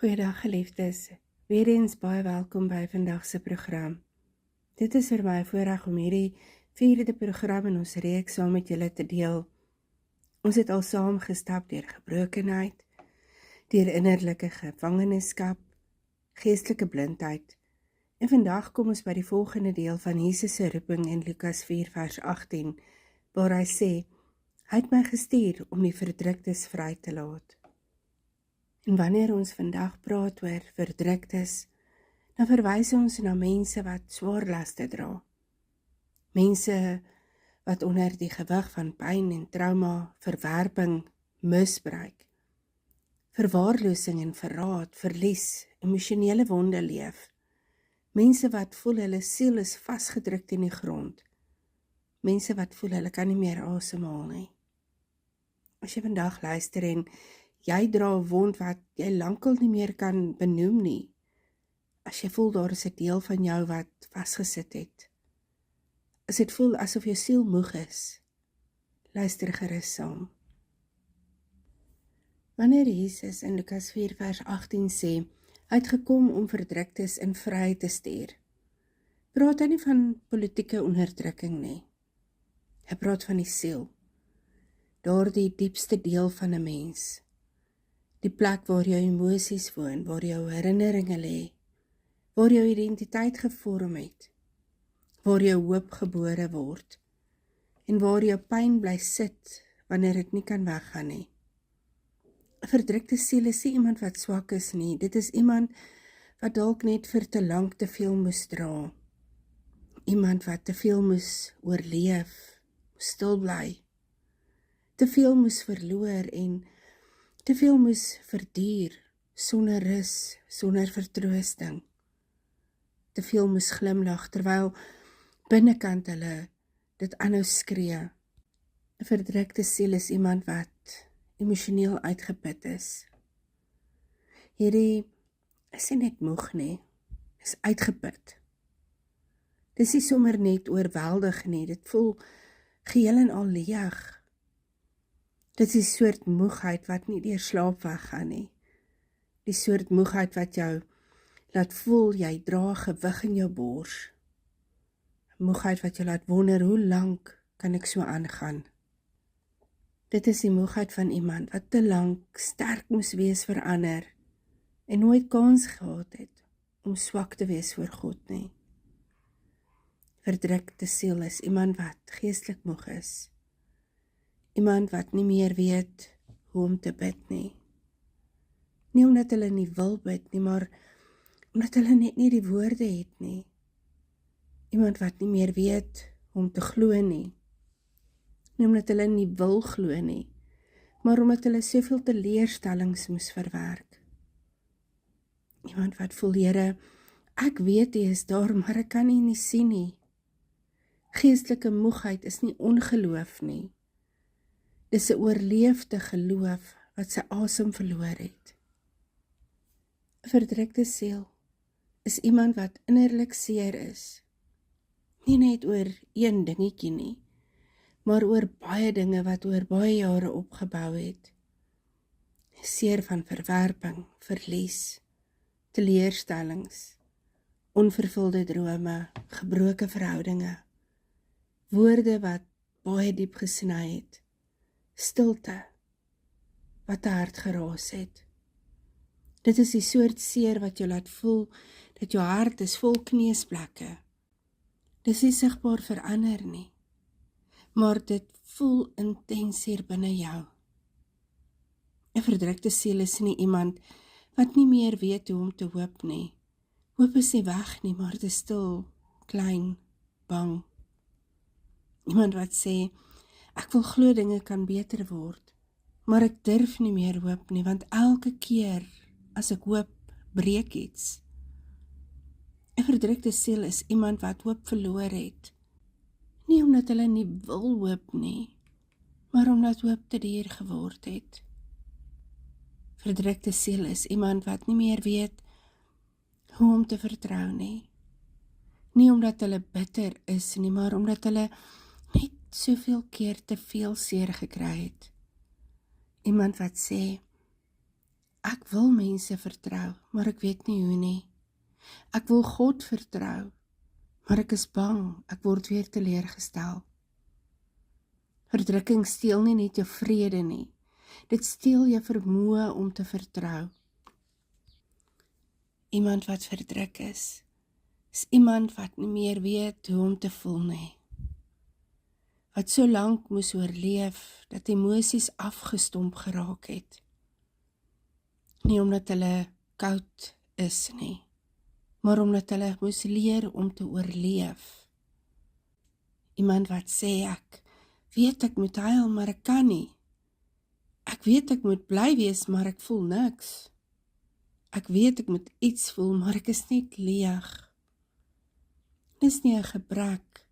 Goeiedag geliefdes, weer eens baie welkom by vandag se program. Dit is vir my 'n voorreg om hierdie 4de program in ons reeks saam met julle te deel. Ons het al saam gestap deur gebrokenheid, deur innerlike gevangenskap, geestelike blindheid. En vandag kom ons by die volgende deel van Jesus se roeping in Lukas 4 vers 18, waar hy sê, hy het my gestuur om die verdruktes vry te laat. En wanneer ons vandag praat oor verdruktes, dan verwys ons na mense wat swaar laste dra. Mense wat onder die gewig van pyn en trauma, verwerping, misbruik, verwaarlosing en verraad, verlies, emosionele wonde leef. Mense wat voel hulle siel is vasgedruk in die grond. Mense wat voel hulle kan nie meer asemhaal nie. As jy vandag luister en jy dra 'n wond wat jy lankal nie meer kan benoem nie. As jy voel daar is 'n deel van jou wat vasgesit het. As dit voel asof jou siel moeg is, luister gerus saam. Wanneer Jesus in Lukas 4 vers 18 sê, hy het gekom om verdruktes in vryheid te stuur, praat hy nie van politieke onderdrukking nie. Hy praat van die siel, daardie diepste deel van 'n mens. Die plek waar jou emosies woon, waar jou herinneringe lê, waar jou identiteit gevorm het, waar jou hoop gebore word, en waar jou pyn bly sit, wanneer dit nie kan weggaan nie. 'n Verdrukte siel is nie iemand wat swak is nie, dit is iemand wat dalk net vir te lank te veel moes dra. Iemand wat te veel moes oorleef, stil bly, te veel moes verloor en te veel moes verduur, sonder rus, sonder vertroosting. Te veel moes glimlag, terwyl binnekant hulle dit aanhou skree. 'n Verdrukte siel is iemand wat emosioneel uitgeput is. Hierdie is nie net moeg nie, is uitgeput. Dis nie sommer net oorweldig nie, dit voel geheel en al leeg. Dit is die soort moegheid wat nie deur slaap weggaan nie. Die soort moegheid wat jou laat voel jy dra gewig in jou bors. Moegheid wat jou laat wonder, hoe lank kan ek so aangaan? Dit is die moegheid van iemand wat te lank sterk moes wees vir ander en nooit kans gehad het om swak te wees voor God nie. Verdrukte siel is iemand wat geestelik moeg is. Iemand wat nie meer weet hoe om te bid nie. Nie omdat hulle nie wil bid nie, maar omdat hulle net nie die woorde het nie. Iemand wat nie meer weet hoe om te glo nie. Nie omdat hulle nie wil glo nie, maar omdat hulle soveel teleurstellings moes verwerk. Iemand wat voel, Here, ek weet U is daar, maar ek kan U nie sien nie. Geestelike moegheid is nie ongeloof nie. Dis 'n oorleefde geloof wat sy asem verloor het. 'n Verdrukte siel is iemand wat innerlik seer is. Nie net oor een dingetjie nie, maar oor baie dinge wat oor baie jare opgebou het. Seer van verwerping, verlies, teleurstellings, onvervulde drome, gebroke verhoudinge, woorde wat baie diep gesny het, stilte wat te hard geraas het. Dit is die soort seer wat jou laat voel dat jou hart is vol kneusplekke. Dis nie sigbaar verander nie, maar dit voel intens hier binne jou. 'n Verdrukte siel is nie iemand wat nie meer weet hoe om te hoop nie. Hoop is nie weg nie, maar dit is stil, klein, bang. Iemand wat sê, ek wil glo dinge kan beter word, maar ek durf nie meer hoop nie, want elke keer as ek hoop, breek iets. 'n Verdrukte siel is iemand wat hoop verloor het. Nie omdat hulle nie wil hoop nie, maar omdat hoop te duur geword het. Verdrukte siel is iemand wat nie meer weet hoe om te vertrou nie. Nie omdat hulle bitter is nie, maar omdat hulle net soveel keer te veel seer gekry het. Iemand wat sê, Ek wil mense vertrou, maar ek weet nie hoe nie. Ek wil God vertrou, maar ek is bang, ek word weer teleurgestel. Verdrukking steel nie net jou vrede nie, dit steel jou vermoë om te vertrou. Iemand wat verdruk is iemand wat nie meer weet hoe om te voel nie. Wat so lank moes oorleef, dat emosies afgestomp geraak het. Nie omdat hulle koud is nie, maar omdat hulle moes leer om te oorleef. Iemand wat sê, ek weet ek moet huil, maar ek kan nie. Ek weet ek moet bly wees, maar ek voel niks. Ek weet ek moet iets voel, maar ek is net leeg. Dit is nie 'n gebrek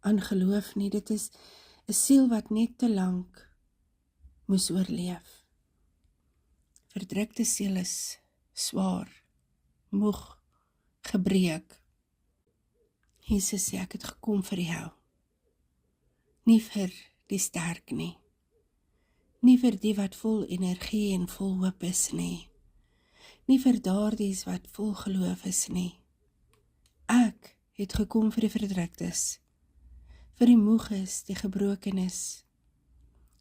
aan geloof nie, dit is 'n siel wat net te lank moes oorleef. Verdrukte siel is swaar, moeg, gebreek. Jesus sê, ek het gekom vir jou. Nie vir die sterk nie. Nie vir die wat vol energie en vol hoop is nie. Nie vir daardies wat vol geloof is nie. Ek het gekom vir die verdruktes, vir die moeges, die gebrokenes,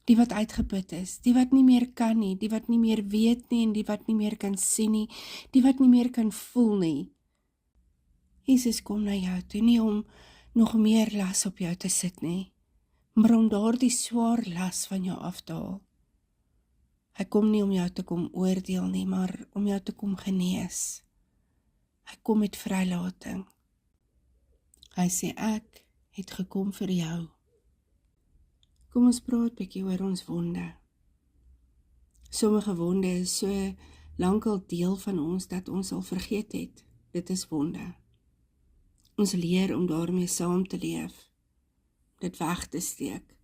die wat uitgeput is, die wat nie meer kan nie, die wat nie meer weet nie en die wat nie meer kan sien nie, die wat nie meer kan voel nie. Jesus kom na jou toe, nie om nog meer las op jou te sit nie, maar om daardie swaar las van jou af te haal. Hy kom nie om jou te kom oordeel nie, maar om jou te kom genees. Hy kom met vrylating. Hy sê, ek het gekom vir jou. Kom ons praat bietjie oor ons wonde. Sommige wonde is so lankal deel van ons, dat ons al vergeet het. Dit is wonde. Ons leer om daarmee saam te leef, dit weg te steek.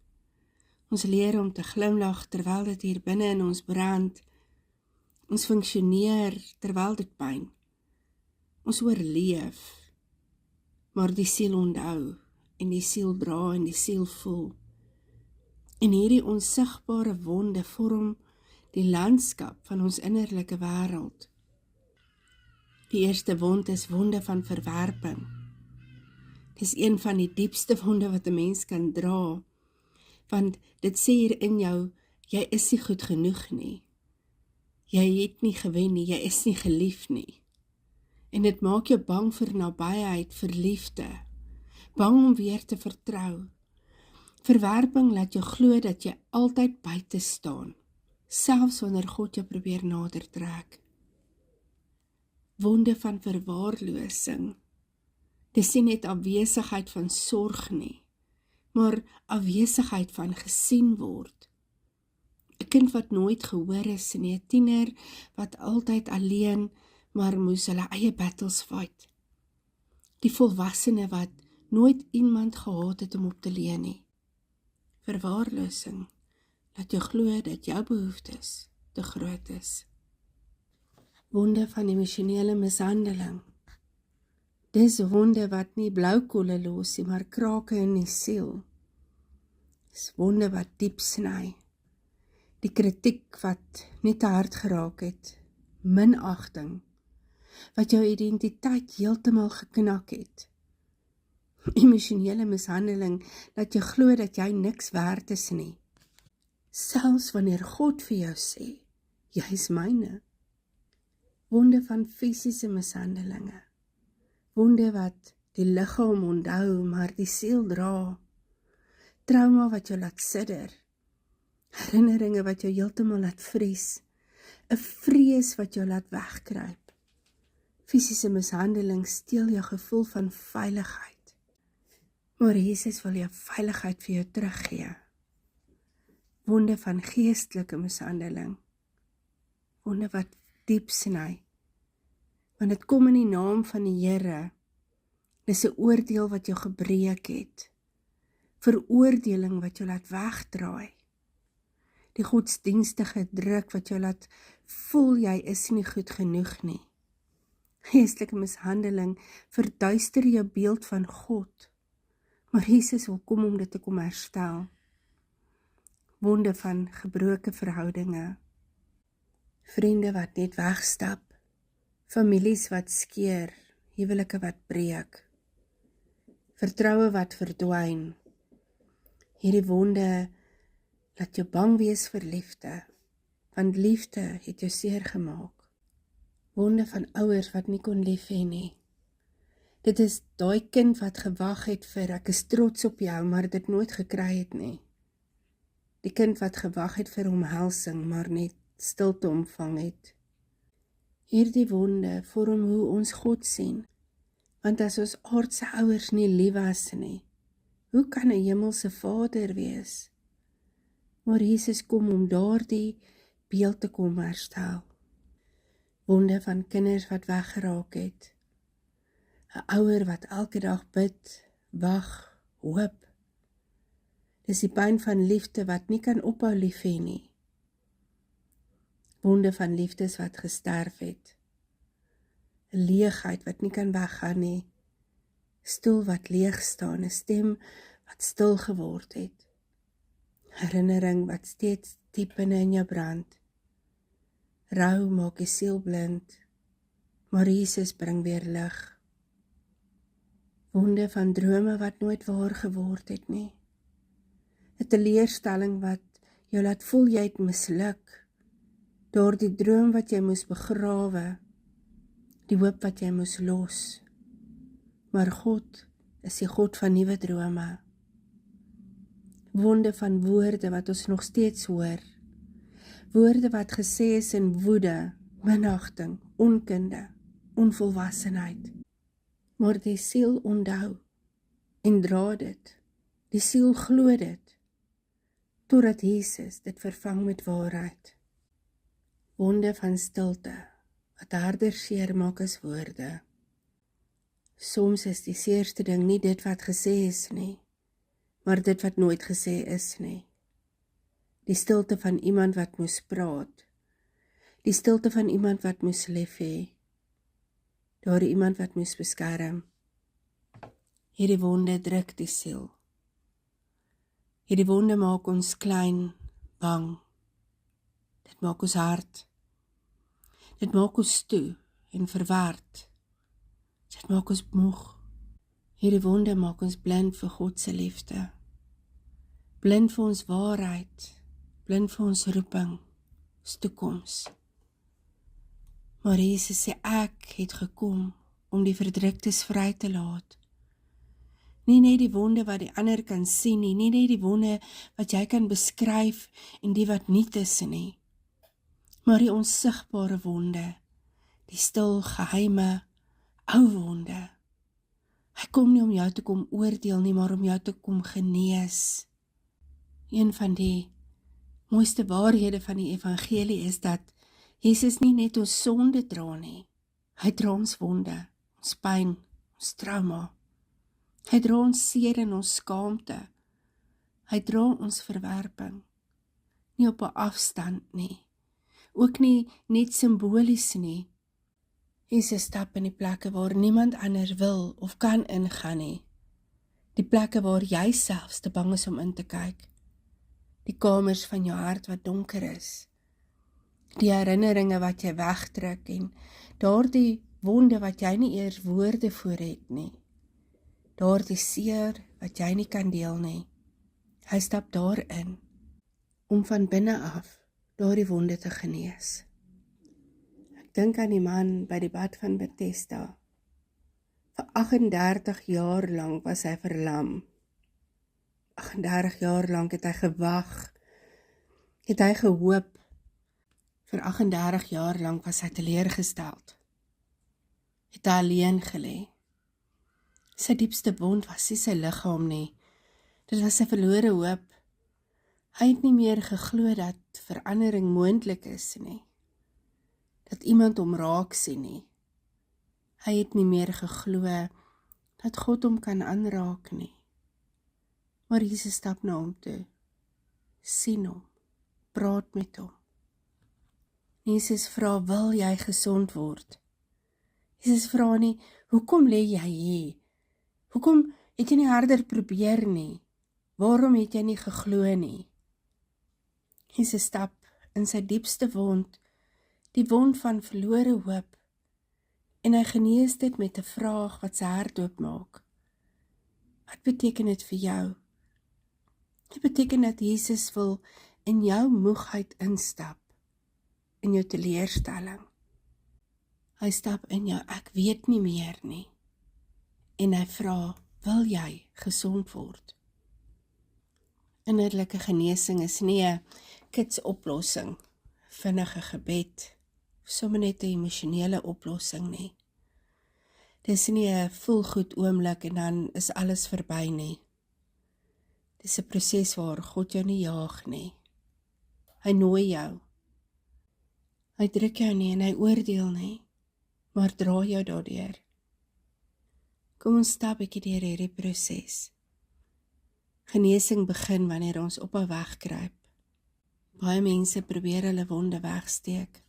Ons leer om te glimlag, terwyl dit hier binne in ons brand. Ons funksioneer, terwyl dit pyn. Ons oorleef, maar die siel onthou, en die siel dra, en die siel voel. En hierdie onsigbare wonde vorm die landskap van ons innerlike wêreld. Die eerste wond is wonde van verwerping. Dis een van die diepste wonde wat 'n mens kan dra, want dit sê hier in jou, jy is nie goed genoeg nie. Jy het nie gewen nie, jy is nie geliefd nie. En dit maak jou bang vir nabyheid, vir liefde, bang om weer te vertrou. Verwerping laat jou glo dat jy altyd buite staan, selfs wanneer God jou probeer nader trek. Wonde van verwaarlosing. Dis nie net afwesigheid van sorg nie, maar afwesigheid van gesien word. 'n Kind wat nooit gehoor is nie, 'n tiener wat altyd alleen, maar moes hulle eie battles fight. Die volwassene wat nooit iemand gehad het om op te leun nie. Verwaarlosing laat jou glo dat jou behoeftes te groot is. Wonde van emosionele mishandeling. Dis wonde wat nie blaukolle los nie, maar krake in die siel. Dis wonde wat diep sny. Die kritiek wat nie te hard geraak het. Minagting, wat jou identiteit heeltemal geknak het. Emosionele mishandeling, dat jy glo dat jy niks werd is nie. Selfs wanneer God vir jou sê, jy is myne. Wonde van fisiese mishandelinge. Wonde wat die liggaam onthou, maar die siel dra. Trauma wat jou laat sidder. Herinneringe wat jou heeltemal laat vries. 'n vrees wat jou laat wegkruip. Fisiese mishandeling steel jou gevoel van veiligheid. Maar Jesus wil jou veiligheid vir jou teruggee. Wonde van geestelike mishandeling. Wonde wat diep sny. Want dit kom in die naam van die Here. Dis 'n oordeel wat jou gebreek het. Veroordeling wat jou laat wegdraai. Die godsdienstige druk wat jou laat voel jy is nie goed genoeg nie. Geestelike mishandeling verduister jou beeld van God. Maar Jesus wil kom om dit te kom herstel. Wonde van gebroke verhoudinge. vriende wat net wegstap, families wat skeur, huwelike wat breek, vertroue wat verdwyn. Hierdie wonde laat jou bang wees vir liefde, want liefde het jou seer gemaak. Wonde van ouers wat nie kon lief hê nie. Dit is daai kind wat gewag het vir, ek is trots op jou, maar dit nooit gekry het nie. Die kind wat gewag het vir omhelsing, maar net stilte ontvang het. Hierdie wonde vorm hoe ons God sien, want as ons aardse ouers nie lief was nie, hoe kan 'n hemelse Vader wees? Maar Jesus kom om daardie beeld te kom herstel. Wonde van kinders wat weggeraak het. 'n Ouer wat elke dag bid, wag, hoop. Dis die pyn van liefde wat nie kan ophou lief hê nie. Wonde van liefdes wat gesterf het. 'n Leegheid wat nie kan weggaan nie. Stoel wat leeg staan, 'n stem wat stil geword het. Herinnering wat steeds diep binne in jou brand. Rou maak die siel blind, maar Jesus bring weer lig. Wonde van drome wat nooit waar geword het nie. 'n Teleurstelling wat jou laat voel jy het misluk. Daardie droom wat jy moes begrawe, die hoop wat jy moes los. Maar God is die God van nuwe drome. Wonde van woorde wat ons nog steeds hoor. Woorde wat gesê is in woede, minagting, onkunde, onvolwassenheid. Maar die siel onthou en dra dit. Die siel glo dit, totdat Jesus dit vervang met waarheid. Wonde van stilte, wat harder seer maak as woorde. Soms is die seerste ding nie dit wat gesê is nie, maar dit wat nooit gesê is nie. Die stilte van iemand wat moes praat. Die stilte van iemand wat moes lief hê. Daardie iemand wat moes beskerm. Hierdie wonde druk die siel. Hierdie wonde maak ons klein, bang. Dit maak ons hard. Dit maak ons toe en verward. Dit maak ons moeg. Hierdie wonde maak ons blind vir God se liefde. Blind vir ons waarheid. Blind vir ons roeping, ons toekoms. Maar Jesus sê, ek het gekom om die verdruktes vry te laat. Nie net die wonde wat die ander kan sien nie, nie net die wonde wat jy kan beskryf en die wat nie is nie, maar die onsigbare wonde, die stil, geheime, ou wonde. Hy kom nie om jou te kom oordeel nie, maar om jou te kom genees. Een van die mooiste waarhede van die evangelie is dat Jesus nie net ons sonde dra nie. Hy dra ons wonde, ons pyn, ons trauma. Hy dra ons seer en ons skaamte. Hy dra ons verwerping. Nie op 'n afstand nie. Ook nie net simbolies nie. Jesus stap in die plekke waar niemand anders wil of kan ingaan nie. Die plekke waar jy selfs te bang is om in te kyk. Die kamers van jou hart wat donker is. Die herinneringe wat jy wegtrek en daardie wonde wat jy nie eers woorde voor het nie. Daardie seer wat jy nie kan deel nie. Hy stap daarin om van binne af daardie wonde te genees. Ek dink aan die man by die bad van Bethesda. Vir 38 jaar lank was hy verlam. 38 jaar lank het hy gewag, het hy gehoop. Vir 38 jaar lank was hy teleurgesteld. Het hy alleen gelê. Sy diepste wond was nie sy liggaam nie. Dit was sy verlore hoop. Hy het nie meer geglo dat verandering moontlik is nie. Dat iemand hom raak sien nie. Hy het nie meer geglo dat God hom kan aanraak nie. Maar Jesus stap na hom toe, sien hom, praat met hom. Jesus vra, wil jy gesond word? Jesus vra nie, hoekom lê jy hier? Hoekom het jy nie harder probeer nie? Waarom het jy nie geglo nie? Jesus stap in sy diepste wond die wond van verlore hoop, en hy genees dit met 'n vraag wat sy hart oopmaak. Wat beteken dit vir jou? Dit beteken dat Jesus wil in jou moegheid instap, in jou teleurstelling. Hy stap in jou, ek weet nie meer nie. En hy vra, wil jy gesond word? Innerlike genesing is nie 'n kitsoplossing, vinnige gebed, of sommer net 'n emosionele oplossing nie. Dis nie 'n voelgoed oomblik en dan is alles verby nie. Dis 'n proses waar God jou nie jaag nie. Hy nooi jou. Hy druk jou nie en hy oordeel nie, maar dra jou daardeur. Kom ons stap bietjie deur hierdie proses. Genesing begin wanneer ons ophou wegkruip. Baie mense probeer hulle wonde wegsteek,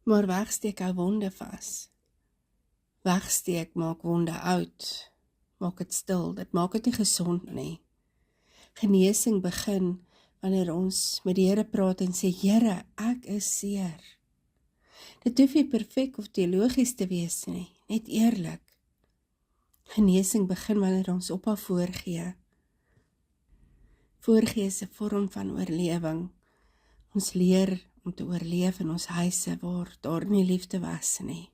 maar wegsteek hou wonde vas. Wegsteek maak wonde oud, maak dit stil, dit maak dit nie gesond nie. Genesing begin wanneer ons met die Here praat en sê, Here, ek is seer. Dit hoef nie perfek of teologies te wees nie, net eerlik. Genesing begin wanneer ons ophou voorgee. Voorgee is 'n vorm van oorlewing. Ons leer om te oorleef in ons huise waar daar nie liefde was nie.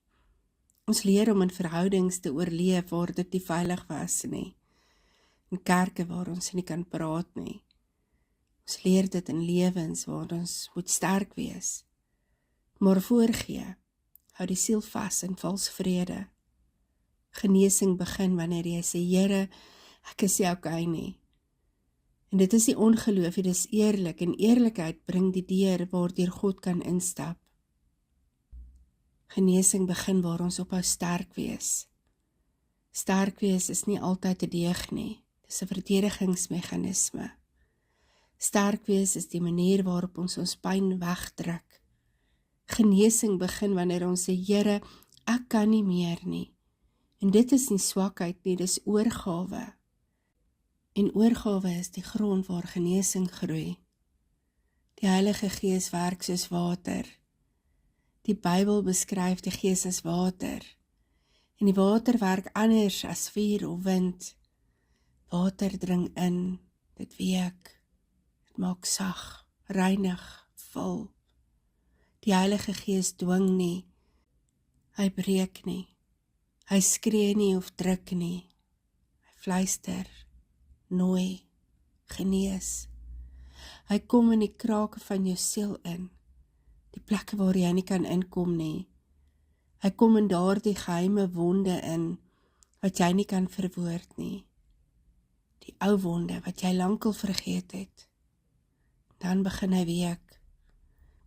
Ons leer om in verhoudings te oorleef waar dit nie veilig was nie. In kerke waar ons nie kan praat nie. Ons leer dit in lewens waar ons moet sterk wees. Maar voorgee, hou die siel vas in vals vrede. Genesing begin wanneer jy sê, Here, ek is nie okay nie. En dit is nie ongeloof, dit is eerlik, en eerlikheid bring die deur waardeur God kan instap. Genesing begin waar ons ophou sterk wees. Sterk wees is nie altyd 'n deeg nie, dis 'n verdedigingsmeganisme. Sterk wees is die manier waarop ons pyn wegdruk. Genesing begin wanneer ons sê, Here, ek kan nie meer nie. En dit is nie swakheid nie, dis oorgawe. En oorgawe is die grond waar genesing groei. Die Heilige Gees werk soos water. Die Bybel beskryf die Gees as water. En die water werk anders as vuur of wind. Water dring in, dit week, dit maak sag, reinig, vul. Die Heilige Gees dwing nie, hy breek nie, hy skree nie of druk nie, hy fluister, nooi, genees. Hy kom in die krake van jou siel in, die plekke waar jy nie kan inkom nie. Hy kom in daardie geheime wonde in, wat jy nie kan verwoord nie. Die ou wonde wat jy lankal vergeet het. Dan begin hy week,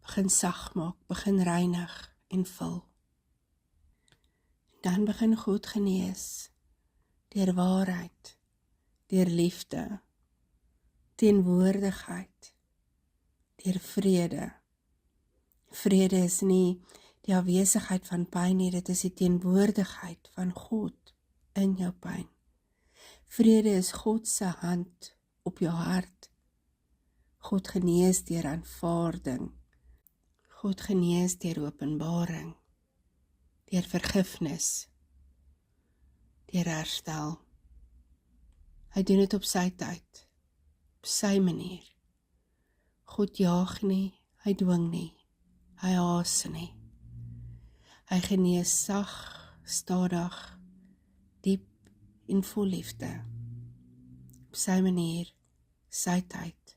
begin sag maak, begin reinig en vul. Dan begin God genees, deur waarheid, deur liefde, teenwoordigheid, deur vrede. Vrede is nie die afwesigheid van pyn nie, dit is die teenwoordigheid van God in jou pyn. Vrede is God se hand op jou hart. God genees deur aanvaarding. God genees deur openbaring, deur vergifnis, deur herstel. Hy doen dit op sy tyd, op sy manier. God jaag nie, hy dwing nie, hy haas nie. Hy genees sag, stadig, diep en vol liefde. Op sy manier, sy tyd.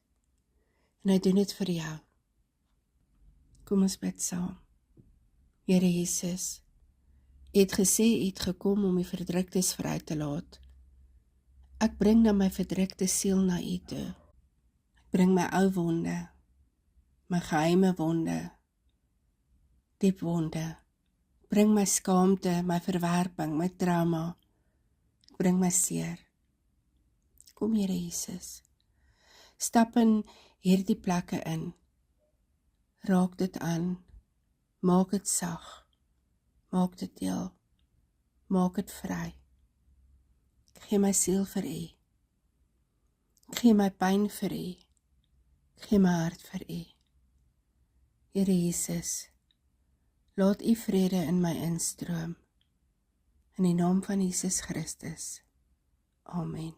En hy doen dit vir jou. Kom ons bid saam. Here Jesus, U het gesê U het gekom om die verdruktes vry te laat. Ek bring dan my verdrukte siel na U toe. Ek bring my ou wonde, my geheime wonde, diep wonde. Bring my skaamte, my verwerping, my trauma. Ek bring my seer. Kom Here Jesus, stap in hierdie plekke in. Raak dit aan, maak dit sag, maak dit deel, maak dit vry. Ek gee my siel vir U. Ek gee my pyn vir U. Ek gee my hart vir U. Here Jesus, Laat U vrede in my instroom. In die naam van Jesus Christus. Amen.